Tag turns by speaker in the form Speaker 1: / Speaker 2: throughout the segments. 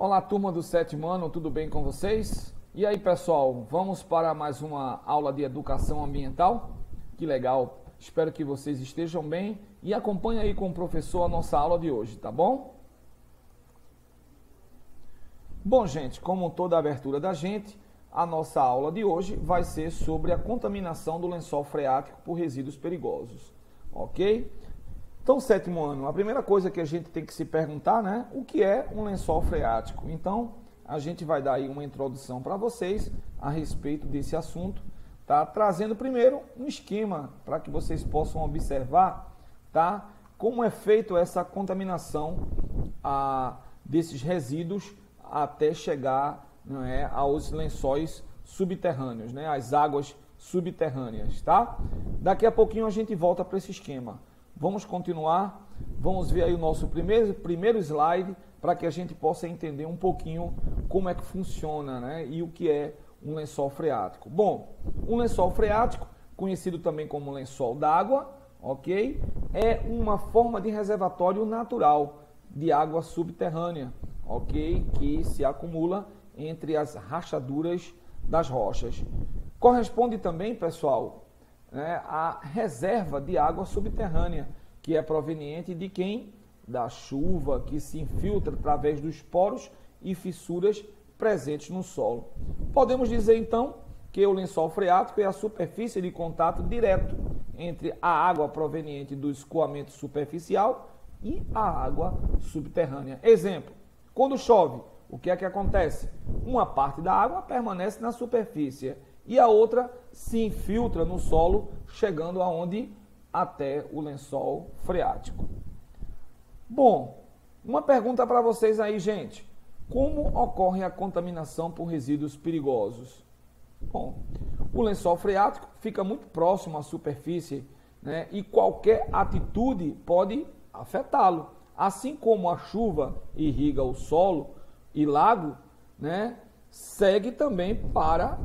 Speaker 1: Olá, turma do sétimo ano, tudo bem com vocês? E aí, pessoal, vamos para mais uma aula de educação ambiental? Que legal! Espero que vocês estejam bem e acompanhem aí com o professor a nossa aula de hoje, tá bom? Bom, gente, como toda a abertura da gente, a nossa aula de hoje vai ser sobre a contaminação do lençol freático por resíduos perigosos, ok? Então, sétimo ano, a primeira coisa que a gente tem que se perguntar, né, o que é um lençol freático? Então, a gente vai dar aí uma introdução para vocês a respeito desse assunto, tá? Trazendo primeiro um esquema para que vocês possam observar, tá? Como é feito essa contaminação desses resíduos até chegar, não é, aos lençóis subterrâneos, né, às águas subterrâneas, tá? Daqui a pouquinho a gente volta para esse esquema. Vamos continuar, vamos ver aí o nosso primeiro slide para que a gente possa entender um pouquinho como é que funciona, né, e o que é um lençol freático. Bom, um lençol freático, conhecido também como lençol d'água, ok? É uma forma de reservatório natural de água subterrânea, ok? Que se acumula entre as rachaduras das rochas. Corresponde também, pessoal, a reserva de água subterrânea, que é proveniente de quem? Da chuva, que se infiltra através dos poros e fissuras presentes no solo. Podemos dizer, então, que o lençol freático é a superfície de contato direto entre a água proveniente do escoamento superficial e a água subterrânea. Exemplo, quando chove, o que é que acontece? Uma parte da água permanece na superfície e a outra se infiltra no solo, chegando aonde? Até o lençol freático. Bom, uma pergunta para vocês aí, gente. Como ocorre a contaminação por resíduos perigosos? Bom, o lençol freático fica muito próximo à superfície, né, e qualquer atitude pode afetá-lo. Assim como a chuva irriga o solo e lago, né, segue também para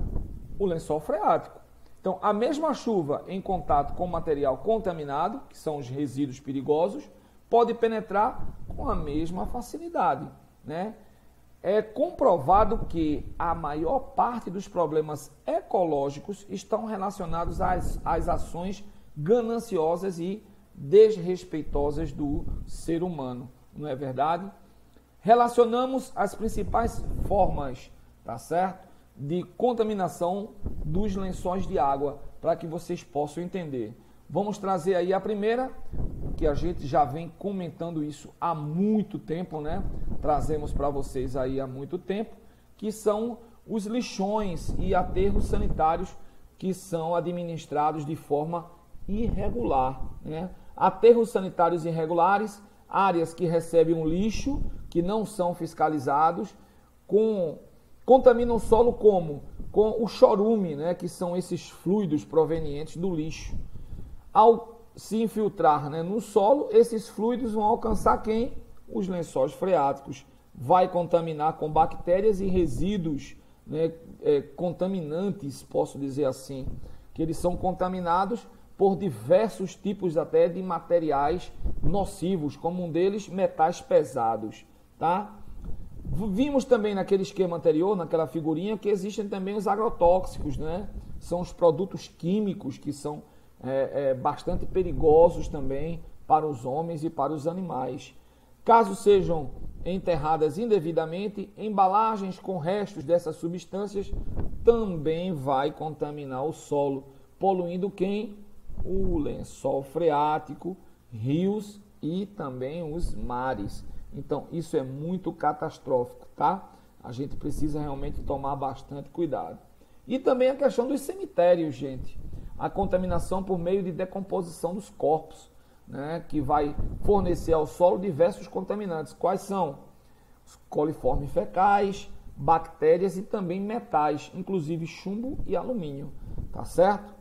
Speaker 1: o lençol freático. Então, a mesma chuva em contato com material contaminado, que são os resíduos perigosos, pode penetrar com a mesma facilidade, né? É comprovado que a maior parte dos problemas ecológicos estão relacionados às ações gananciosas e desrespeitosas do ser humano, não é verdade? Relacionamos as principais formas, tá certo, de contaminação dos lençóis de água, para que vocês possam entender. Vamos trazer aí a primeira, que a gente já vem comentando isso há muito tempo, né? Trazemos para vocês aí há muito tempo, que são os lixões e aterros sanitários que são administrados de forma irregular, né? Aterros sanitários irregulares, áreas que recebem um lixo, que não são fiscalizados, contaminam o solo como? Com o chorume, né, que são esses fluidos provenientes do lixo. Ao se infiltrar, né, no solo, esses fluidos vão alcançar quem? Os lençóis freáticos. Vai contaminar com bactérias e resíduos, né, contaminantes, posso dizer assim, que eles são contaminados por diversos tipos até de materiais nocivos, como um deles, metais pesados, tá? Vimos também naquele esquema anterior, naquela figurinha, que existem também os agrotóxicos, né? São os produtos químicos que são bastante perigosos também para os homens e para os animais. Caso sejam enterradas indevidamente, embalagens com restos dessas substâncias também vai contaminar o solo, poluindo quem? O lençol freático, rios e também os mares. Então, isso é muito catastrófico, tá? A gente precisa realmente tomar bastante cuidado. E também a questão dos cemitérios, gente. A contaminação por meio de decomposição dos corpos, né? Que vai fornecer ao solo diversos contaminantes. Quais são? Os coliformes fecais, bactérias e também metais, inclusive chumbo e alumínio, tá certo?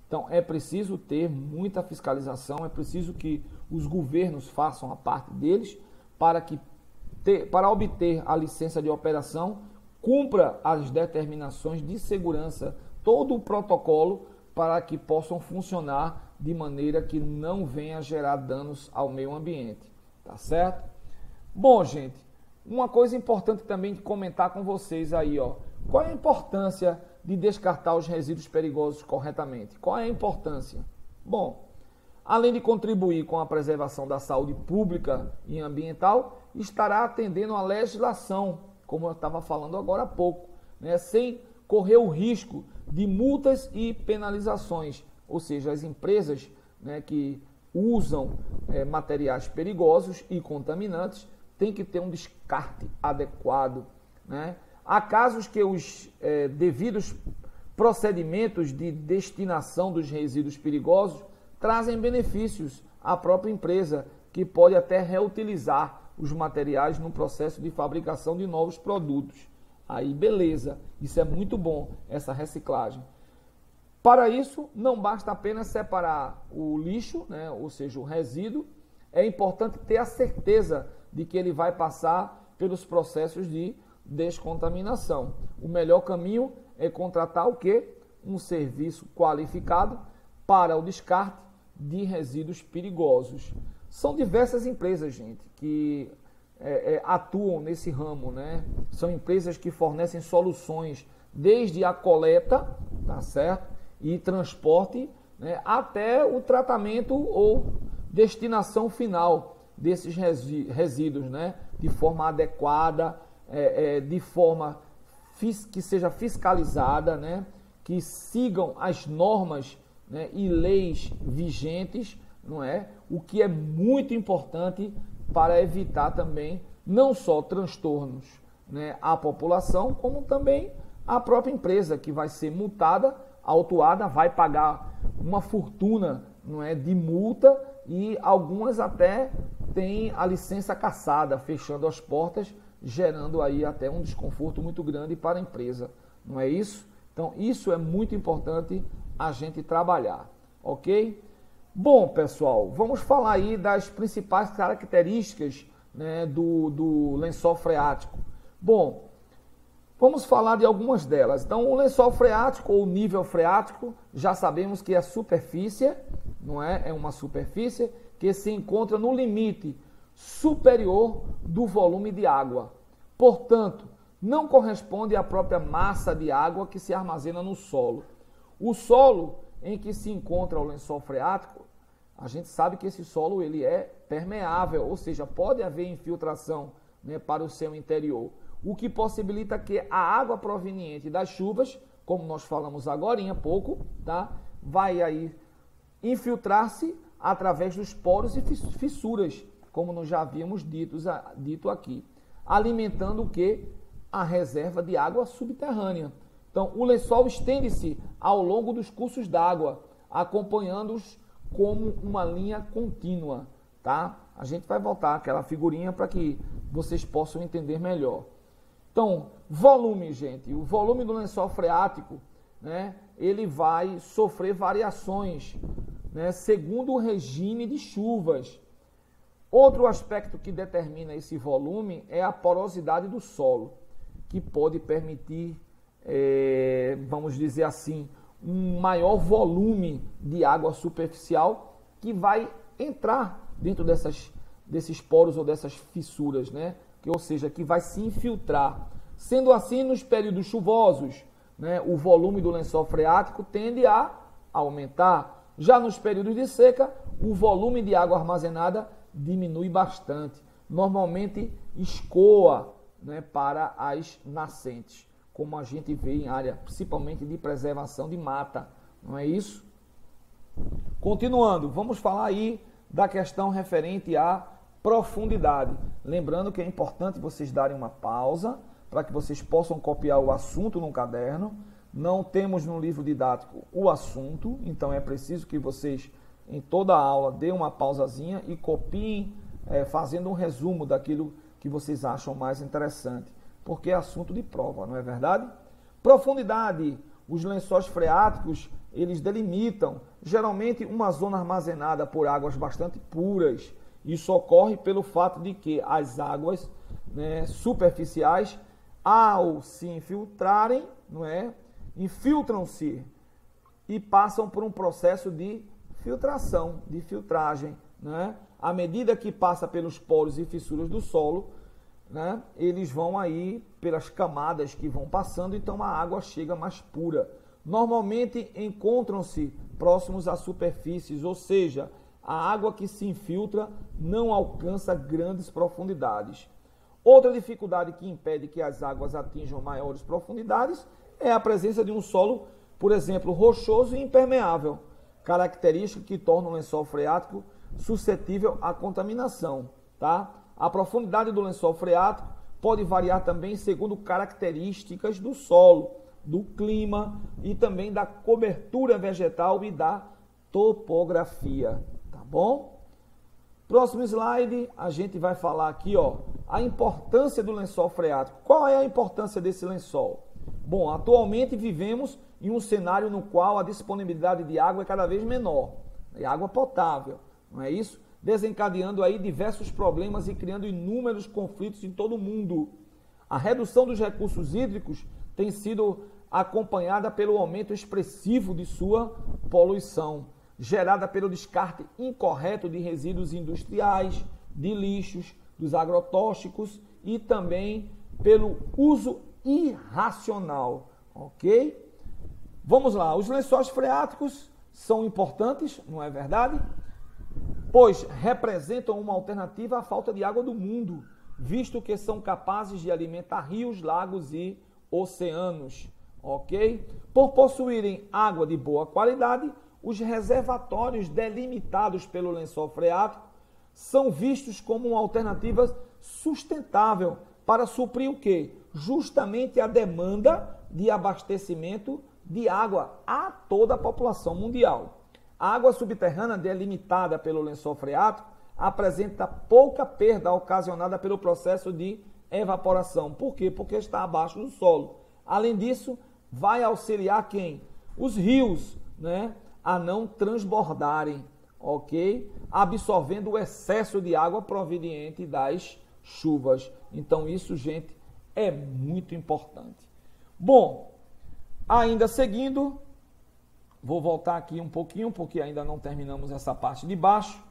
Speaker 1: Então, é preciso ter muita fiscalização, é preciso que os governos façam a parte deles, para obter a licença de operação, cumpra as determinações de segurança, todo o protocolo para que possam funcionar de maneira que não venha gerar danos ao meio ambiente, tá certo? Bom, gente, uma coisa importante também de comentar com vocês aí, ó. Qual é a importância de descartar os resíduos perigosos corretamente? Qual é a importância? Bom, além de contribuir com a preservação da saúde pública e ambiental, estará atendendo à legislação, como eu estava falando agora há pouco, né, sem correr o risco de multas e penalizações, ou seja, as empresas, né, que usam materiais perigosos e contaminantes têm que ter um descarte adequado, né? Há casos que os devidos procedimentos de destinação dos resíduos perigosos trazem benefícios à própria empresa, que pode até reutilizar os materiais no processo de fabricação de novos produtos. Aí, beleza, isso é muito bom, essa reciclagem. Para isso, não basta apenas separar o lixo, né, ou seja, o resíduo, é importante ter a certeza de que ele vai passar pelos processos de descontaminação. O melhor caminho é contratar o quê? Um serviço qualificado para o descarte de resíduos perigosos. São diversas empresas, gente, que atuam nesse ramo, né? São empresas que fornecem soluções desde a coleta, tá certo? E transporte, né, até o tratamento ou destinação final desses resíduos, né, de forma adequada, de forma que seja fiscalizada, né, que sigam as normas, né, e leis vigentes, não é? O que é muito importante para evitar também não só transtornos, né, à população, como também à própria empresa, que vai ser multada, autuada, vai pagar uma fortuna, não é, de multa, e algumas até têm a licença cassada, fechando as portas, gerando aí até um desconforto muito grande para a empresa, não é isso? Então, isso é muito importante a gente trabalhar, ok? Bom, pessoal, vamos falar aí das principais características, né, do lençol freático. Bom, vamos falar de algumas delas. Então, o lençol freático ou nível freático, já sabemos que é a superfície, não é? É uma superfície que se encontra no limite superior do volume de água. Portanto, não corresponde à própria massa de água que se armazena no solo. O solo em que se encontra o lençol freático, a gente sabe que esse solo ele é permeável, ou seja, pode haver infiltração, né, para o seu interior, o que possibilita que a água proveniente das chuvas, como nós falamos agora há pouco, tá, vai aí infiltrar-se através dos poros e fissuras, como nós já havíamos dito aqui, alimentando o que? A reserva de água subterrânea. Então, o lençol estende-se ao longo dos cursos d'água, acompanhando-os como uma linha contínua, tá? A gente vai voltar àquela figurinha para que vocês possam entender melhor. Então, volume, gente. O volume do lençol freático, né, ele vai sofrer variações, né, segundo o regime de chuvas. Outro aspecto que determina esse volume é a porosidade do solo, que pode permitir, vamos dizer assim, um maior volume de água superficial que vai entrar dentro desses poros ou dessas fissuras, né? Ou seja, que vai se infiltrar. Sendo assim, nos períodos chuvosos, né, o volume do lençol freático tende a aumentar. Já nos períodos de seca, o volume de água armazenada diminui bastante. Normalmente escoa, né, para as nascentes, como a gente vê em área principalmente de preservação de mata, não é isso? Continuando, vamos falar aí da questão referente à profundidade. Lembrando que é importante vocês darem uma pausa para que vocês possam copiar o assunto no caderno. Não temos no livro didático o assunto, então é preciso que vocês, em toda a aula, dêem uma pausazinha e copiem, fazendo um resumo daquilo que vocês acham mais interessante, porque é assunto de prova, não é verdade? Profundidade. Os lençóis freáticos, eles delimitam, geralmente, uma zona armazenada por águas bastante puras. Isso ocorre pelo fato de que as águas, né, superficiais, ao se infiltrarem, não é, infiltram-se e passam por um processo de filtração, de filtragem, né? À medida que passa pelos poros e fissuras do solo, né, eles vão aí pelas camadas que vão passando, então a água chega mais pura. Normalmente encontram-se próximos às superfícies, ou seja, a água que se infiltra não alcança grandes profundidades. Outra dificuldade que impede que as águas atinjam maiores profundidades é a presença de um solo, por exemplo, rochoso e impermeável, característica que torna o lençol freático suscetível à contaminação. Tá? A profundidade do lençol freático pode variar também segundo características do solo, do clima e também da cobertura vegetal e da topografia. Tá bom? Próximo slide, a gente vai falar aqui, ó, a importância do lençol freático. Qual é a importância desse lençol? Bom, atualmente vivemos em um cenário no qual a disponibilidade de água é cada vez menor, é água potável, não é isso? Desencadeando aí diversos problemas e criando inúmeros conflitos em todo o mundo. A redução dos recursos hídricos tem sido acompanhada pelo aumento expressivo de sua poluição, gerada pelo descarte incorreto de resíduos industriais, de lixos, dos agrotóxicos e também pelo uso irracional, ok? Vamos lá, os lençóis freáticos são importantes, não é verdade? Pois representam uma alternativa à falta de água do mundo, visto que são capazes de alimentar rios, lagos e oceanos, ok? Por possuírem água de boa qualidade, os reservatórios delimitados pelo lençol freático são vistos como uma alternativa sustentável para suprir o quê? Justamente a demanda de abastecimento de água a toda a população mundial. A água subterrânea delimitada pelo lençol freático apresenta pouca perda ocasionada pelo processo de evaporação. Por quê? Porque está abaixo do solo. Além disso, vai auxiliar quem? Os rios, né, a não transbordarem, ok? Absorvendo o excesso de água proveniente das chuvas. Então isso, gente, é muito importante. Bom, ainda seguindo, vou voltar aqui um pouquinho, porque ainda não terminamos essa parte de baixo.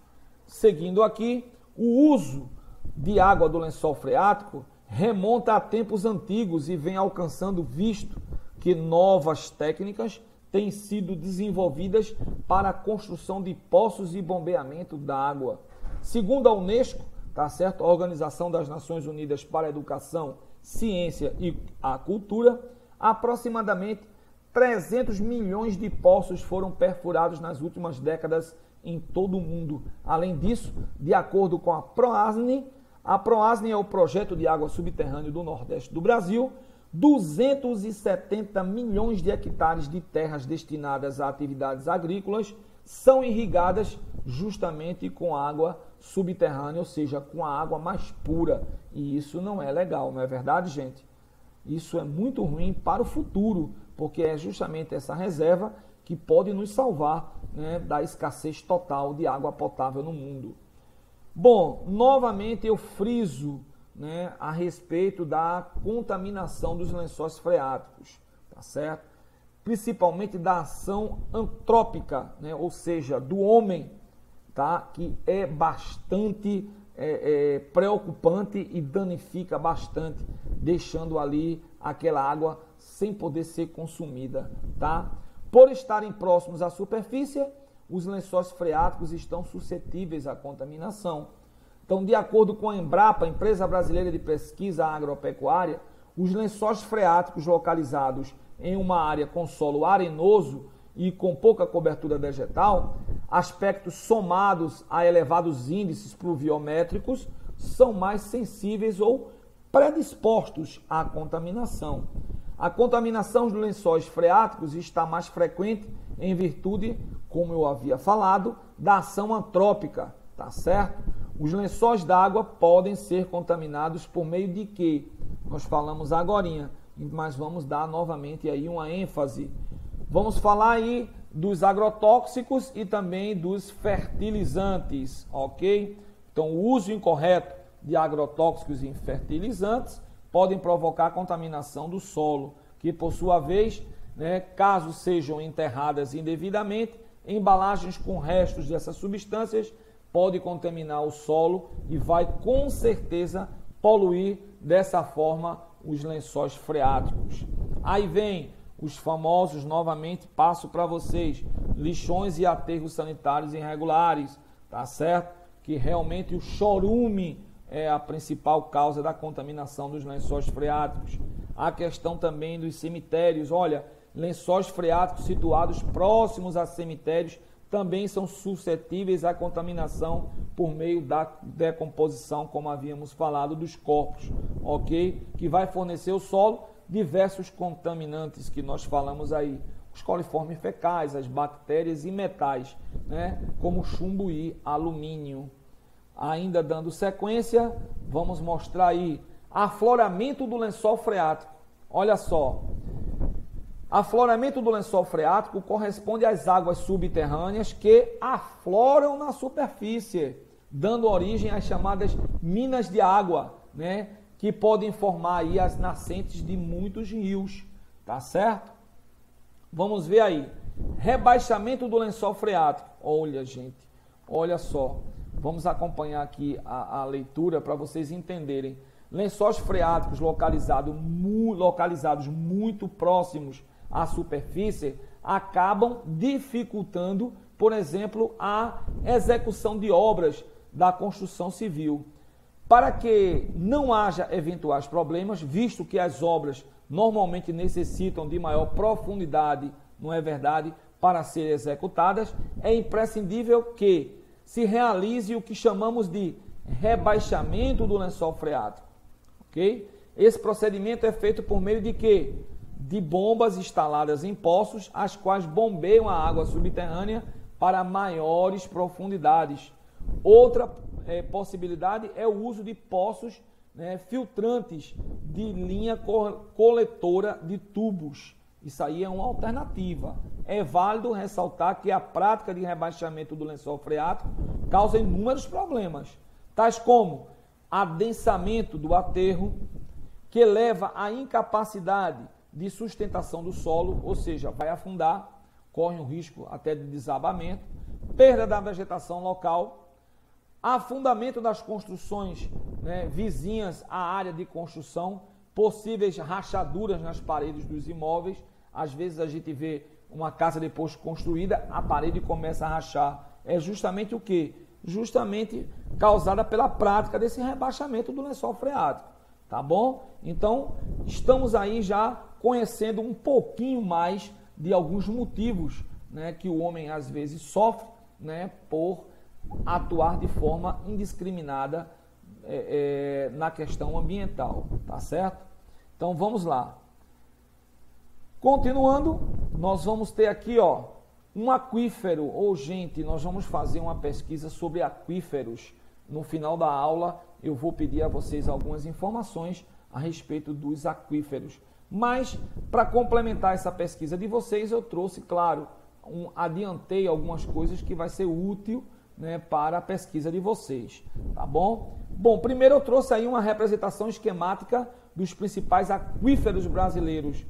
Speaker 1: Seguindo aqui, o uso de água do lençol freático remonta a tempos antigos e vem alcançando, visto que novas técnicas têm sido desenvolvidas para a construção de poços e bombeamento d'água. Segundo a Unesco, tá certo? A Organização das Nações Unidas para a Educação, Ciência e a Cultura, aproximadamente 300 milhões de poços foram perfurados nas últimas décadas em todo o mundo. Além disso, de acordo com a Proasne é o projeto de água subterrâneo do Nordeste do Brasil, 270 milhões de hectares de terras destinadas a atividades agrícolas são irrigadas justamente com água subterrânea, ou seja, com a água mais pura. E isso não é legal, não é verdade, gente? Isso é muito ruim para o futuro, porque é justamente essa reserva que pode nos salvar, né, da escassez total de água potável no mundo. Bom, novamente eu friso, né, a respeito da contaminação dos lençóis freáticos, tá certo? Principalmente da ação antrópica, né, ou seja, do homem, tá? Que é bastante preocupante e danifica bastante, deixando ali aquela água sem poder ser consumida, tá? Por estarem próximos à superfície, os lençóis freáticos estão suscetíveis à contaminação. Então, de acordo com a Embrapa, Empresa Brasileira de Pesquisa Agropecuária, os lençóis freáticos localizados em uma área com solo arenoso e com pouca cobertura vegetal, aspectos somados a elevados índices pluviométricos, são mais sensíveis ou predispostos à contaminação. A contaminação dos lençóis freáticos está mais frequente em virtude, como eu havia falado, da ação antrópica, tá certo? Os lençóis d'água podem ser contaminados por meio de quê? Nós falamos agorinha, mas vamos dar novamente aí uma ênfase. Vamos falar aí dos agrotóxicos e também dos fertilizantes, ok? Então, o uso incorreto de agrotóxicos e fertilizantes podem provocar contaminação do solo, que por sua vez, né, caso sejam enterradas indevidamente, embalagens com restos dessas substâncias pode contaminar o solo e vai com certeza poluir dessa forma os lençóis freáticos. Aí vem os famosos, novamente passo para vocês, lixões e aterros sanitários irregulares, tá certo? Que realmente o chorume é a principal causa da contaminação dos lençóis freáticos. A questão também dos cemitérios, olha, lençóis freáticos situados próximos a cemitérios também são suscetíveis à contaminação por meio da decomposição, como havíamos falado, dos corpos, ok? Que vai fornecer ao solo diversos contaminantes que nós falamos aí, os coliformes fecais, as bactérias e metais, né? Como chumbo e alumínio. Ainda dando sequência, vamos mostrar aí afloramento do lençol freático. Olha só, afloramento do lençol freático corresponde às águas subterrâneas que afloram na superfície, dando origem às chamadas minas de água, né? Que podem formar aí as nascentes de muitos rios, tá certo? Vamos ver aí, rebaixamento do lençol freático. Olha, gente, olha só, vamos acompanhar aqui a leitura para vocês entenderem. Lençóis freáticos localizados muito próximos à superfície acabam dificultando, por exemplo, a execução de obras da construção civil. Para que não haja eventuais problemas, visto que as obras normalmente necessitam de maior profundidade, não é verdade, para serem executadas, é imprescindível que se realize o que chamamos de rebaixamento do lençol freático. Okay? Esse procedimento é feito por meio de quê? De bombas instaladas em poços, as quais bombeiam a água subterrânea para maiores profundidades. Outra possibilidade é o uso de poços, né, filtrantes de linha coletora de tubos. Isso aí é uma alternativa. É válido ressaltar que a prática de rebaixamento do lençol freático causa inúmeros problemas, tais como adensamento do aterro, que leva à incapacidade de sustentação do solo, ou seja, vai afundar, corre um risco até de desabamento, perda da vegetação local, afundamento das construções, né, vizinhas à área de construção, possíveis rachaduras nas paredes dos imóveis. Às vezes a gente vê uma casa depois construída, a parede começa a rachar. É justamente o quê? Justamente causada pela prática desse rebaixamento do lençol freático, tá bom? Então, estamos aí já conhecendo um pouquinho mais de alguns motivos, né, que o homem às vezes sofre, né, por atuar de forma indiscriminada na questão ambiental, tá certo? Então vamos lá. Continuando, nós vamos ter aqui, ó, um aquífero, ou gente, nós vamos fazer uma pesquisa sobre aquíferos. No final da aula eu vou pedir a vocês algumas informações a respeito dos aquíferos. Mas, para complementar essa pesquisa de vocês, eu trouxe, claro, adiantei algumas coisas que vai ser útil, né, para a pesquisa de vocês, tá bom? Bom, primeiro eu trouxe aí uma representação esquemática dos principais aquíferos brasileiros.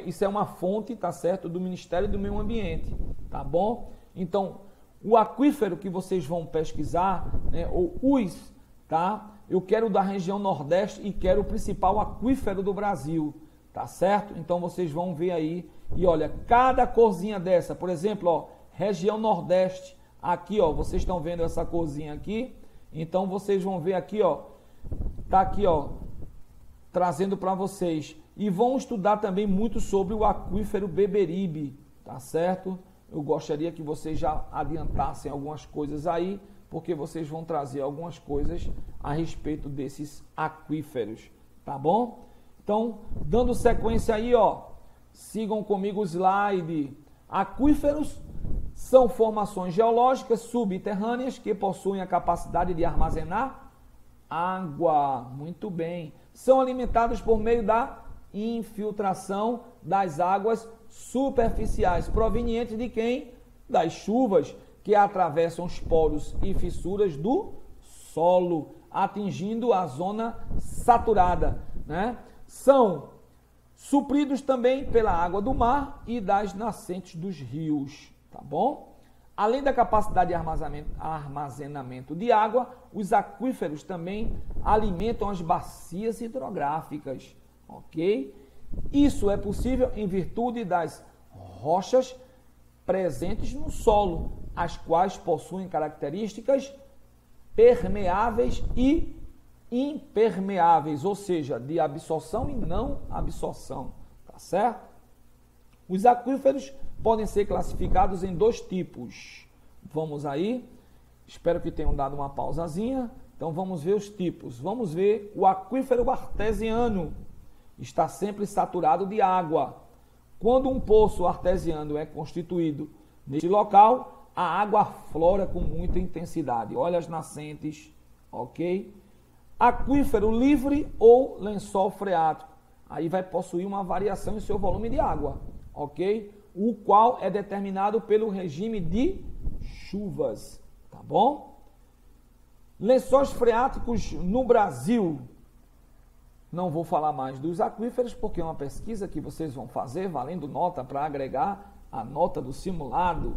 Speaker 1: Isso é uma fonte, tá certo, do Ministério do Meio Ambiente, tá bom? Então, o aquífero que vocês vão pesquisar, né, ou os, tá? Eu quero da região Nordeste e quero o principal aquífero do Brasil, tá certo? Então vocês vão ver aí, e olha, cada corzinha dessa, por exemplo, ó, região Nordeste, aqui, ó, vocês estão vendo essa corzinha aqui, então vocês vão ver aqui, ó, tá aqui, ó, trazendo para vocês. E vão estudar também muito sobre o aquífero Beberibe, tá certo? Eu gostaria que vocês já adiantassem algumas coisas aí, porque vocês vão trazer algumas coisas a respeito desses aquíferos, tá bom? Então, dando sequência aí, ó, sigam comigo o slide. Aquíferos são formações geológicas subterrâneas que possuem a capacidade de armazenar água. Muito bem. São alimentados por meio da infiltração das águas superficiais, provenientes de quem? Das chuvas que atravessam os poros e fissuras do solo, atingindo a zona saturada, né? São supridos também pela água do mar e das nascentes dos rios, tá bom? Além da capacidade de armazenamento de água, os aquíferos também alimentam as bacias hidrográficas, ok? Isso é possível em virtude das rochas presentes no solo, as quais possuem características permeáveis e impermeáveis, ou seja, de absorção e não absorção, tá certo? Os aquíferos podem ser classificados em 2 tipos. Vamos aí, espero que tenham dado uma pausazinha. Então vamos ver os tipos. Vamos ver o aquífero artesiano. Está sempre saturado de água. Quando um poço artesiano é constituído neste local, a água aflora com muita intensidade. Olha as nascentes, ok? Aquífero livre ou lençol freático. Aí vai possuir uma variação em seu volume de água, ok? O qual é determinado pelo regime de chuvas, tá bom? Lençóis freáticos no Brasil. Não vou falar mais dos aquíferos, porque é uma pesquisa que vocês vão fazer, valendo nota para agregar a nota do simulado.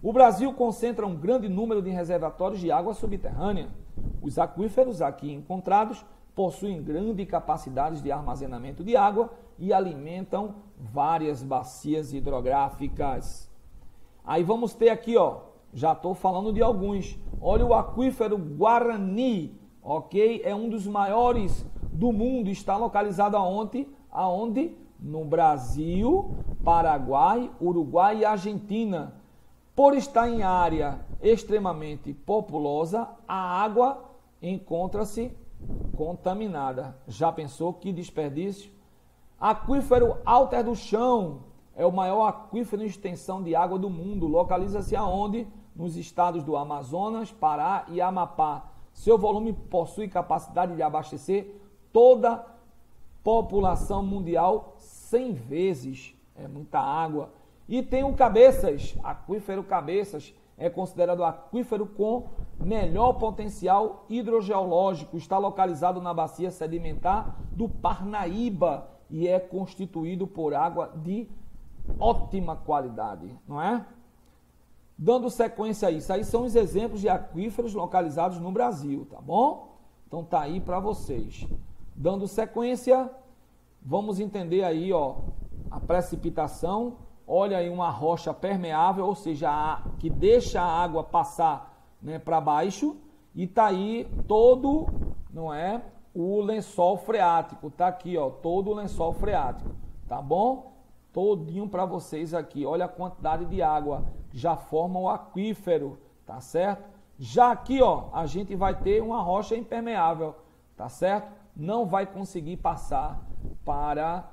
Speaker 1: O Brasil concentra um grande número de reservatórios de água subterrânea. Os aquíferos aqui encontrados possuem grande capacidade de armazenamento de água e alimentam várias bacias hidrográficas. Aí vamos ter aqui, ó, já estou falando de alguns. Olha o aquífero Guarani, ok? É um dos maiores do mundo, está localizado aonde? No Brasil, Paraguai, Uruguai e Argentina. Por estar em área extremamente populosa, a água encontra-se contaminada. Já pensou que desperdício? Aquífero Alter do Chão é o maior aquífero em extensão de água do mundo. Localiza-se aonde? Nos estados do Amazonas, Pará e Amapá. Seu volume possui capacidade de abastecer toda a população mundial 100 vezes. É muita água. E tem o Cabeças, aquífero Cabeças, é considerado o aquífero com melhor potencial hidrogeológico. Está localizado na bacia sedimentar do Parnaíba e é constituído por água de ótima qualidade, não é? Dando sequência a isso, aí são os exemplos de aquíferos localizados no Brasil, tá bom? Então tá aí para vocês. Dando sequência, vamos entender aí, ó, a precipitação. Olha aí uma rocha permeável, ou seja, que deixa a água passar, né, para baixo, e tá aí todo, não é, o lençol freático. Tá aqui, ó, todo o lençol freático, tá bom? Todinho para vocês aqui. Olha a quantidade de água que já forma o aquífero, tá certo? Já aqui, ó, a gente vai ter uma rocha impermeável, tá certo? Não vai conseguir passar para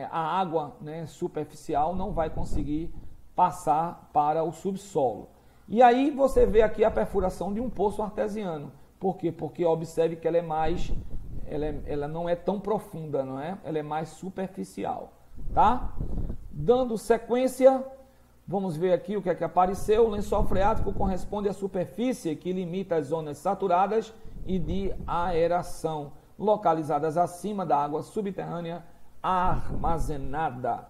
Speaker 1: a água, né, superficial, não vai conseguir passar para o subsolo. E aí você vê aqui a perfuração de um poço artesiano. Por quê? Porque observe que ela é mais, ela não é tão profunda, não é? Ela é mais superficial, tá? Dando sequência, vamos ver aqui o que é que apareceu. O lençol freático corresponde à superfície que limita as zonas saturadas e de aeração, localizadas acima da água subterrânea armazenada.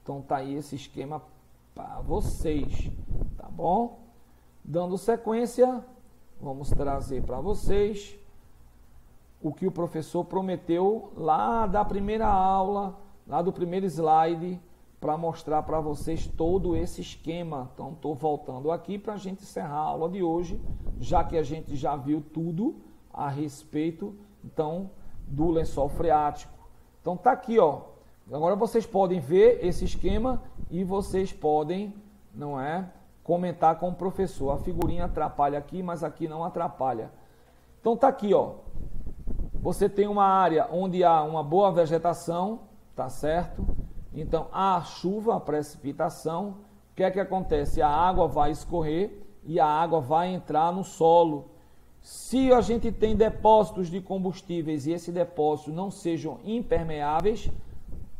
Speaker 1: Então tá aí esse esquema para vocês, tá bom? Dando sequência, vamos trazer para vocês o que o professor prometeu lá da primeira aula, lá do primeiro slide, para mostrar para vocês todo esse esquema. Então estou voltando aqui para a gente encerrar a aula de hoje, já que a gente já viu tudo a respeito, então, do lençol freático. Então tá aqui, ó. Agora vocês podem ver esse esquema e vocês podem, não é, comentar com o professor. A figurinha atrapalha aqui, mas aqui não atrapalha. Então tá aqui, ó. Você tem uma área onde há uma boa vegetação, tá certo? Então há chuva, a precipitação. O que é que acontece? A água vai escorrer e a água vai entrar no solo. Se a gente tem depósitos de combustíveis e esses depósitos não sejam impermeáveis,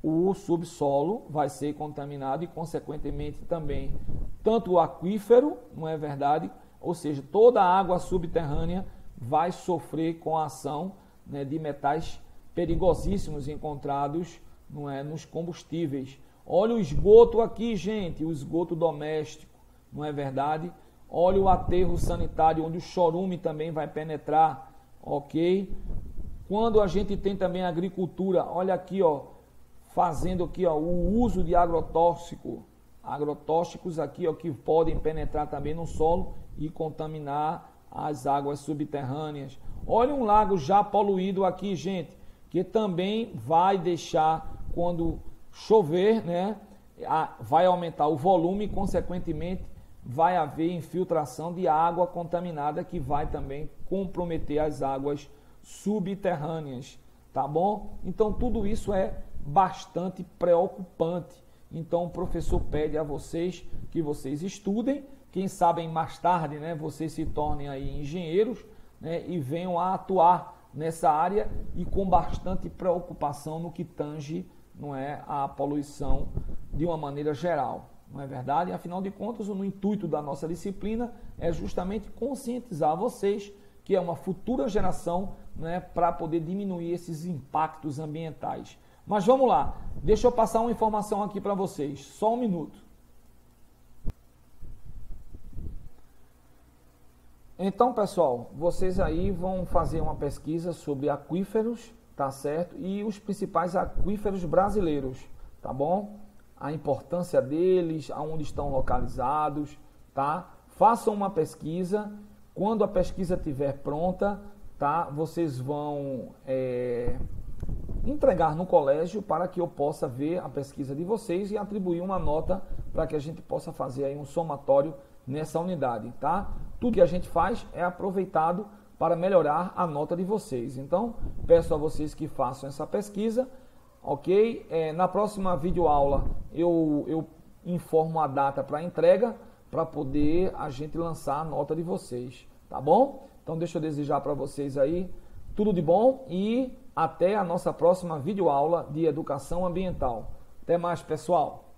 Speaker 1: o subsolo vai ser contaminado e, consequentemente, também tanto o aquífero, não é verdade? Ou seja, toda a água subterrânea vai sofrer com a ação, né, de metais perigosíssimos encontrados, não é, nos combustíveis. Olha o esgoto aqui, gente, o esgoto doméstico, não é verdade? Olha o aterro sanitário, onde o chorume também vai penetrar, ok? Quando a gente tem também a agricultura, olha aqui, ó, fazendo aqui, ó, o uso de agrotóxicos aqui, ó, que podem penetrar também no solo e contaminar as águas subterrâneas. Olha um lago já poluído aqui, gente, que também vai deixar, quando chover, né, vai aumentar o volume e, consequentemente, vai haver infiltração de água contaminada que vai também comprometer as águas subterrâneas, tá bom? Então, tudo isso é bastante preocupante. Então, o professor pede a vocês que vocês estudem, quem sabe mais tarde, né, vocês se tornem aí engenheiros, né, e venham a atuar nessa área e com bastante preocupação no que tange, não é, a poluição de uma maneira geral, não é verdade? Afinal de contas, o intuito da nossa disciplina é justamente conscientizar vocês que é uma futura geração, né, para poder diminuir esses impactos ambientais. Mas vamos lá, deixa eu passar uma informação aqui para vocês, só um minuto. Então, pessoal, vocês aí vão fazer uma pesquisa sobre aquíferos, tá certo? E os principais aquíferos brasileiros, tá bom? A importância deles, aonde estão localizados, tá? Façam uma pesquisa. Quando a pesquisa estiver pronta, tá? Vocês vão entregar no colégio para que eu possa ver a pesquisa de vocês e atribuir uma nota para que a gente possa fazer aí um somatório nessa unidade, tá? Tudo que a gente faz é aproveitado para melhorar a nota de vocês. Então, peço a vocês que façam essa pesquisa, ok? Na próxima videoaula eu informo a data para entrega, para poder a gente lançar a nota de vocês, tá bom? Então, deixa eu desejar para vocês aí tudo de bom e até a nossa próxima videoaula de educação ambiental. Até mais, pessoal!